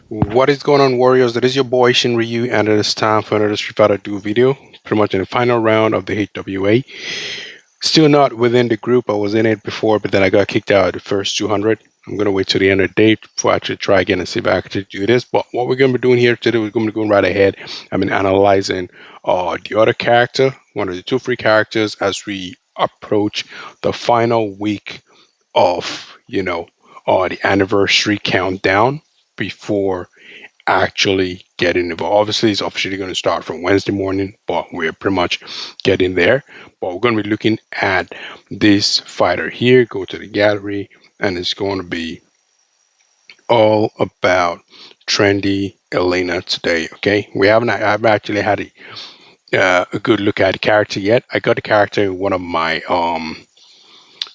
What is going on, Warriors? That is your boy Shin Ryu, and it is time for another Street Fighter Do video. Pretty much in the final round of the HWA. Still not within the group. I was in it before, but then I got kicked out at the first 200. I'm gonna wait till the end of the day before I actually try again and see if I can actually do this. But what we're gonna be doing here today, we're gonna be going right ahead. I've been analyzing the other character, one of the two free characters, as we approach the final week of the anniversary countdown before actually getting involved. Obviously, it's officially going to start from Wednesday morning, but we're pretty much getting there. But we're going to be looking at this fighter here. Go to the gallery, and it's going to be all about Trendy Elena today. Okay, I've actually had a good look at the character yet. I got the character in one of my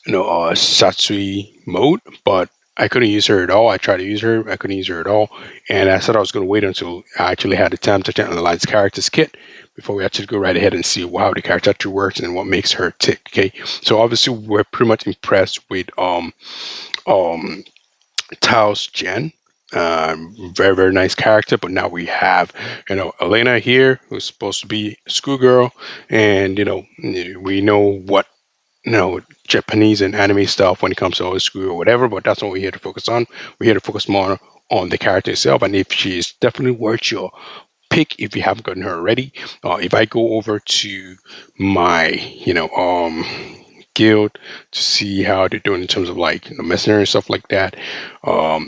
Satsui mode, but I couldn't use her at all. I tried to use her, I couldn't use her at all, and I said I was going to wait until I actually had the time to analyze the character's kit before we actually go right ahead and see how the character actually works and what makes her tick. Okay, so obviously we're pretty much impressed with um Tao's Jen. Very nice character, but now we have Elena here, who's supposed to be a schoolgirl, and we know what Japanese and anime stuff when it comes to old school or whatever, but that's what we're here to focus on. We're here to focus more on the character itself, and if she's definitely worth your pick if you haven't gotten her already. If I go over to my, guild to see how they're doing in terms of like messenger and stuff like that,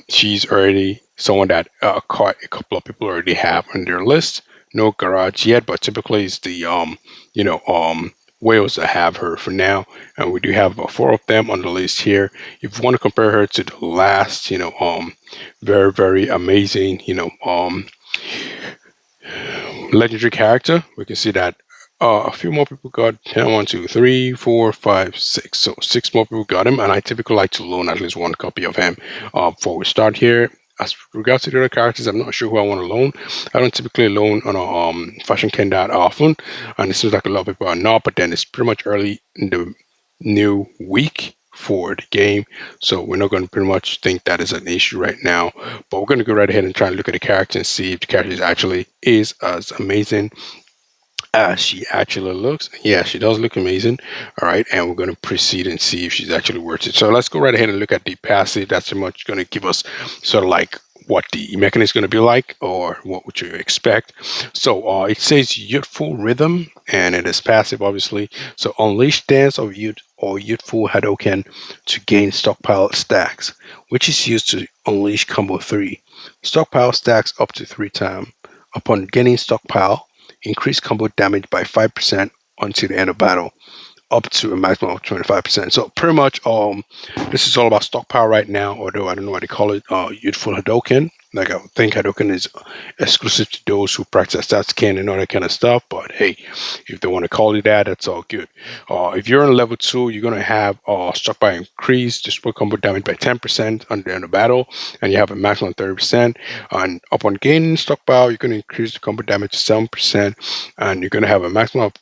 she's already someone that quite a couple of people already have on their list. No garage yet, but typically it's the you know, whales that have her for now, and we do have about four of them on the list here. If you want to compare her to the last, very amazing, legendary character, we can see that a few more people got him. 1, 2, 3, 4, 5, 6. So six more people got him, and I typically like to loan at least one copy of him before we start here. As regards to the other characters, I'm not sure who I want to loan. I don't typically loan on a Fashion Ken that often, and it seems like a lot of people are not. But then it's pretty much early in the new week for the game, so we're not going to pretty much think that is an issue right now. But we're going to go right ahead and try and look at the character and see if the character actually is as amazing she actually looks. Yeah, she does look amazing. All right, and we're going to proceed and see if she's actually worth it. So let's go right ahead and look at the passive. That's pretty much going to give us sort of like what the mechanism is going to be like, or what would you expect. So it says youthful rhythm, and it is passive, obviously. So unleash dance of youth or youthful Hadoken to gain stockpile stacks, which is used to unleash combo 3. Stockpile stacks up to 3 times. Upon gaining stockpile, increase combo damage by 5% until the end of battle, up to a maximum of 25%. So pretty much this is all about stockpile right now, although I don't know what they call it, youthful Hadoken. Like I think Hadoken is exclusive to those who practice that scan and all that kind of stuff. But hey, if they want to call it that, that's all good. If you're on level 2, you're gonna have stockpile increase, destroy combo damage by 10% on the end of battle, and you have a maximum of 30%. And upon gaining stockpile, you're gonna increase the combo damage to 7%, and you're gonna have a maximum of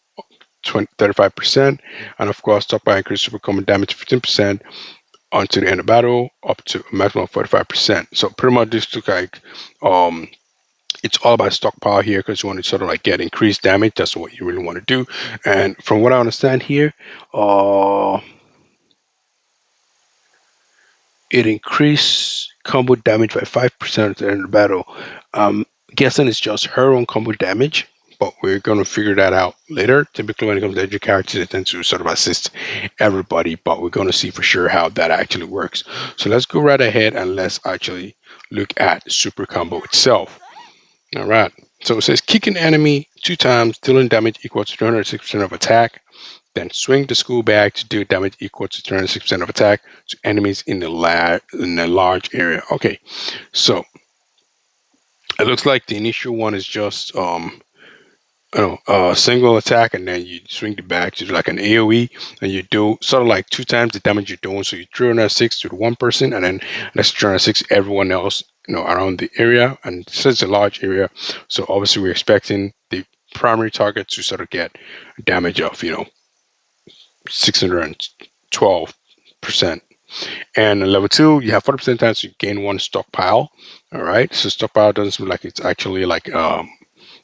35%, and of course, stockpile increase super common damage 15% until the end of battle, up to a maximum of 45%. So pretty much this looks like it's all about stockpile here because you want to sort of like get increased damage. That's what you really want to do. And from what I understand here, it increased combo damage by 5% at the end of the battle. Guessing it's just her own combo damage, but we're going to figure that out later. Typically, when it comes to edge characters, it tends to sort of assist everybody, but we're going to see for sure how that actually works. So let's go right ahead and let's actually look at super combo itself. All right. So it says kick an enemy 2 times, dealing damage equal to 206% of attack. Then swing the school bag to deal damage equal to 206% of attack to enemies in the large area. Okay, so it looks like the initial one is just a single attack, and then you swing the bag to do like an AOE, and you do sort of like 2 times the damage you're doing. So you 306 to the one person, and then that's 306 everyone else around the area. And since it's a large area, so obviously we're expecting the primary target to sort of get damage of 612%. And in level 2, you have 40% chance to gain one stockpile. All right, so stockpile doesn't seem like it's actually like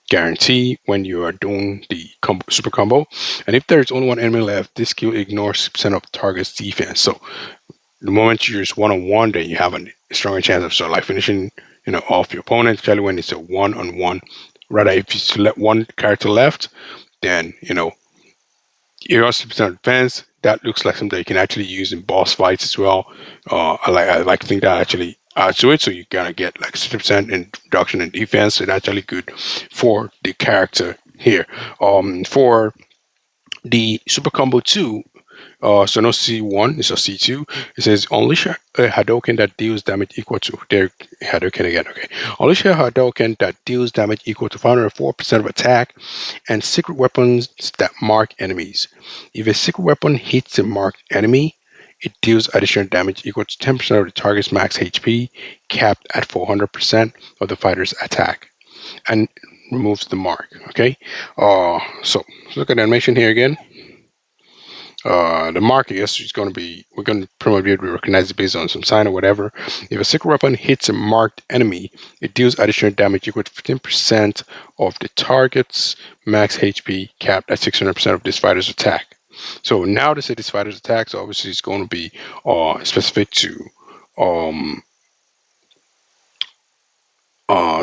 guarantee when you are doing the super combo. And if there's only one enemy left, this skill ignores 6% of the target's defense. So the moment you use one on one, then you have a stronger chance of sort of like finishing, off your opponent, especially when it's a one on one. Rather, if you select one character left, then you're also 6% defense. That looks like something you can actually use in boss fights as well. I like to think that actually adds to it, so you're gonna get like 60% in reduction in defense. So that's actually good for the character here. For the super combo 2, so no C1, it's a C2. It says unleash a Hadouken that deals damage equal to their Hadouken again. Okay, unleash a Hadouken that deals damage equal to 504% of attack and secret weapons that mark enemies. If a secret weapon hits a marked enemy, it deals additional damage equal to 10% of the target's max HP, capped at 400% of the fighter's attack, and removes the mark. Okay, so let's look at the animation here again. The mark, I guess, is going to be, we're going to probably be able to recognize it based on some sign or whatever. If a secret weapon hits a marked enemy, it deals additional damage equal to 15% of the target's max HP, capped at 600% of this fighter's attack. So now to say this fighter's attack, so obviously it's going to be specific to um,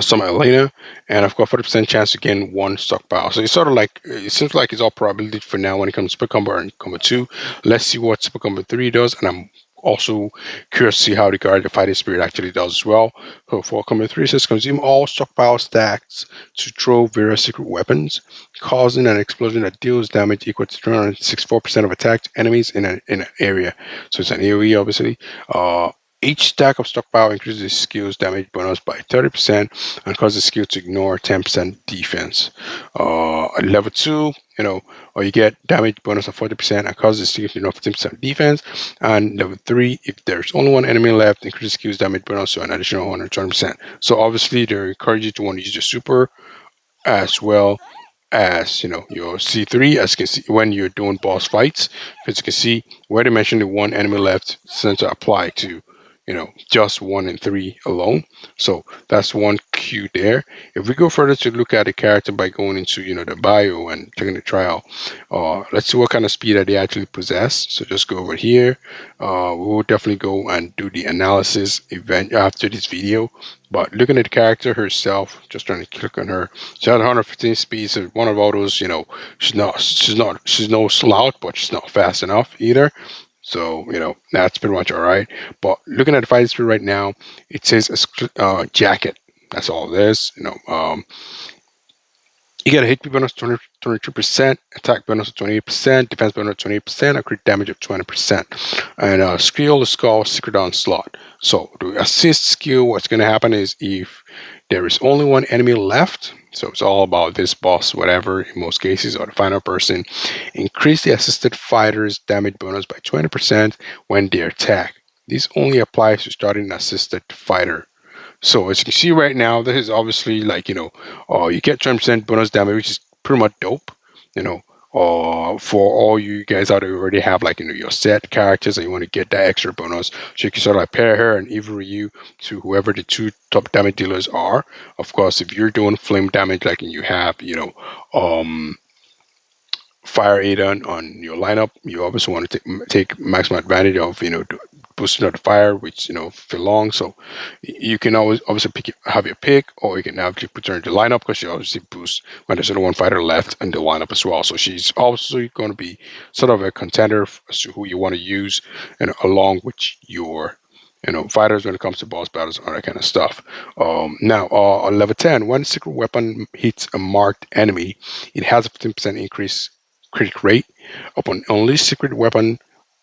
some Elena, and I've got 40% chance to gain one stockpile. So it's sort of like, it seems like it's all probability for now when it comes to Super Combo and Combo 2. Let's see what Super Combo 3 does, and I'm also curious to see how the Guard the Fighting Spirit actually does as well. So for Combo 3, it says consume all stockpile stacks to throw various secret weapons, causing an explosion that deals damage equal to 364% of attacked enemies in an area. So it's an AoE, obviously. Each stack of stockpile increases the skill's damage bonus by 30% and causes the skill to ignore 10% defense. At level 2, or you get damage bonus of 40% and causes the skill to ignore 15% defense. And level 3, if there's only one enemy left, increase the skill's damage bonus to an additional 120%. So obviously, they encourage you to want to use your super as well as your C3, as you can see when you're doing boss fights, because you can see where they mentioned the one enemy left tends to apply to just 1 and 3 alone. So that's one cue there. If we go further to look at the character by going into the bio and checking the trial, let's see what kind of speed that they actually possess. So just go over here. We will definitely go and do the analysis event after this video. But looking at the character herself, just trying to click on her. She has 115 speed, so one of all those, she's no slouch, but she's not fast enough either. So, that's pretty much all right. But looking at the fighting spirit right now, it says jacket. That's all it is. You get a hit bonus of 22%, attack bonus of 28%, defense bonus of 28%, and crit damage of 20%. And skill is called Secret Onslaught. So the assist skill, what's going to happen is if there is only one enemy left, so it's all about this boss, whatever, in most cases, or the final person, increase the assisted fighter's damage bonus by 20% when they attack. This only applies to starting an assisted fighter. So as you can see right now, this is obviously like, you get 20% bonus damage, which is pretty much dope, for all you guys out there who already have like, your set characters and you want to get that extra bonus. So you can sort of like pair her and Evil Ryu to whoever the two top damage dealers are. Of course, if you're doing flame damage, like you have, Fire Aiden on your lineup, you obviously want to take maximum advantage of boosting out the fire, which feel long. So you can always obviously have your pick, or you can actually put her in the lineup because she obviously boosts when there's only one fighter left in the lineup as well. So she's also going to be sort of a contender as to who you want to use, and along with your fighters when it comes to boss battles and all that kind of stuff. Now, on level 10, when secret weapon hits a marked enemy, it has a 15% increase crit rate upon only secret weapon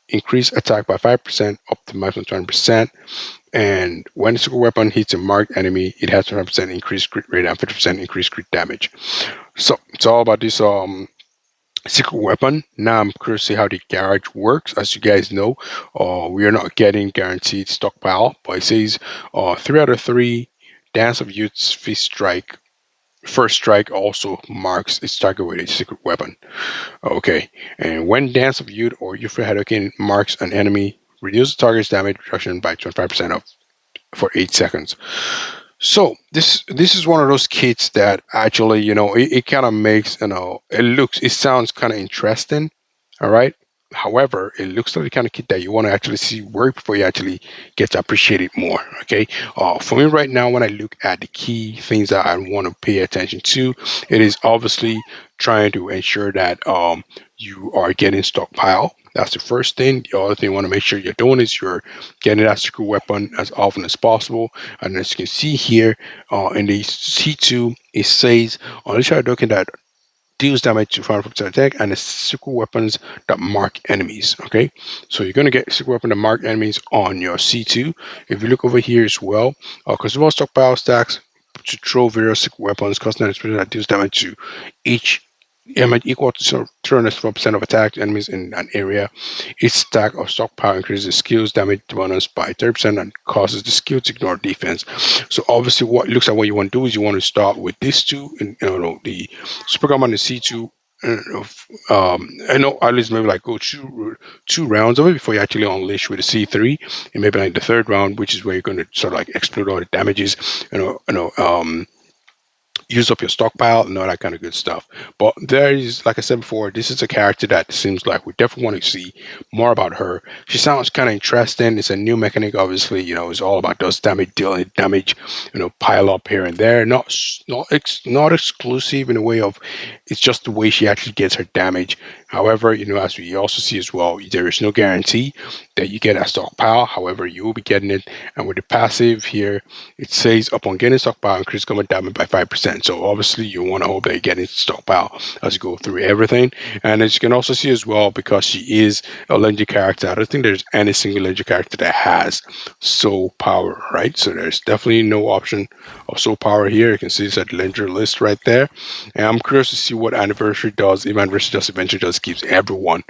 increase attack by 5% up to maximum 20%. And when the secret weapon hits a marked enemy, it has 20% increased crit rate and 50% increased crit damage. So it's all about this secret weapon. Now I'm curious to see how the garage works. As you guys know, we are not getting guaranteed stockpile, but it says 3 out of 3 Dance of Youth's first strike also marks its target with a secret weapon. Okay, and when Dance of Youth or Youthful Hadouken marks an enemy reduce the target's damage reduction by 25% of for 8 seconds. So this is one of those kits that actually, it kind of makes, it sounds kind of interesting. All right. However, it looks like the kind of kit that you want to actually see work before you actually get to appreciate it more. Okay. For me right now, when I look at the key things that I want to pay attention to, it is obviously trying to ensure that you are getting stockpile. That's the first thing. The other thing you want to make sure you're doing is you're getting that secret weapon as often as possible. And as you can see here in the C2, it says, unless you're looking at deals damage to 5% attack and the secret weapons that mark enemies. Okay, so you're going to get secret weapon that mark enemies on your C2. If you look over here as well, because most stockpile stacks to throw various secret weapons, custom that deals damage to each damage equal to 204% of attacked enemies in an area. Each stack of stockpile increases skills damage bonus by 30% and causes the skill to ignore defense. So obviously, what looks like what you want to do is you want to start with these two, and the super gun and the C2. I know at least maybe like go two rounds of it before you actually unleash with the C3, and maybe like the third round, which is where you're going to sort of like explode all the damages. Use up your stockpile and all that kind of good stuff. But there is, like I said before, this is a character that seems like we definitely want to see more about her. She sounds kind of interesting. It's a new mechanic, obviously. It's all about those damage, dealing damage, pile up here and there. Not exclusive in a way of, it's just the way she actually gets her damage. However, as we also see as well, there is no guarantee that you get a stockpile. However, you will be getting it. And with the passive here, it says upon getting stockpile, increase combat damage by 5%. So obviously you want to hope that you get into stockpile as you go through everything. And as you can also see as well, because she is a legendary character, I don't think there's any single legendary character that has soul power, right? So there's definitely no option of soul power here. You can see it's at the legendary list right there. And I'm curious to see what anniversary does. If anniversary just eventually just gives everyone,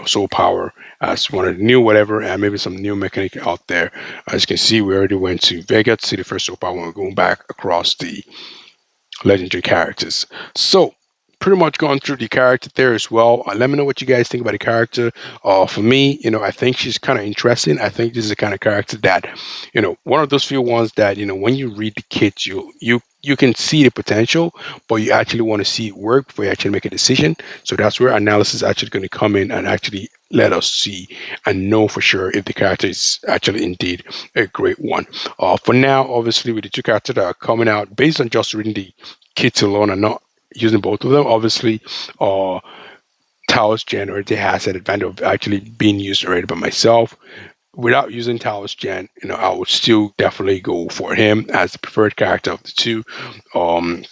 soul power as one of the new whatever, and maybe some new mechanic out there. As you can see, we already went to Vega to see the first soul power when we're going back across the legendary characters. So pretty much going through the character there as well. Let me know what you guys think about the character. For me, I think she's kind of interesting. I think this is the kind of character that, one of those few ones that, when you read the kit, you can see the potential, but you actually want to see it work before you actually make a decision. So that's where analysis is actually going to come in and actually let us see and know for sure if the character is actually indeed a great one. For now, obviously, with the two characters that are coming out, based on just reading the kits alone and not using both of them, obviously, Taos Gen already has an advantage of actually being used already by myself. Without using Taos Gen, I would still definitely go for him as the preferred character of the two. Um,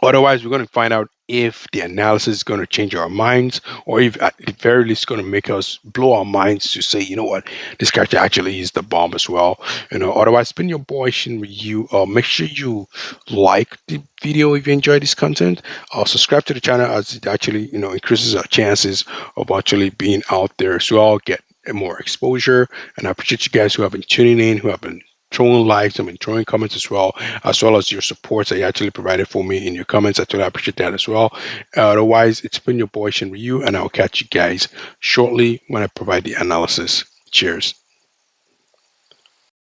Otherwise, we're going to find out if the analysis is going to change our minds, or if at the very least going to make us blow our minds to say, you know what, this character actually is the bomb as well. Otherwise, it's been your boy Shin Ryu. Make sure you like the video if you enjoy this content. Subscribe to the channel as it actually, increases our chances of actually being out there as well. Get more exposure, and I appreciate you guys who have been tuning in, who have been throwing likes and throwing comments as well as your support that you actually provided for me in your comments. I totally appreciate that as well. Otherwise, it's been your boy Shin Ryu, and I'll catch you guys shortly when I provide the analysis. Cheers.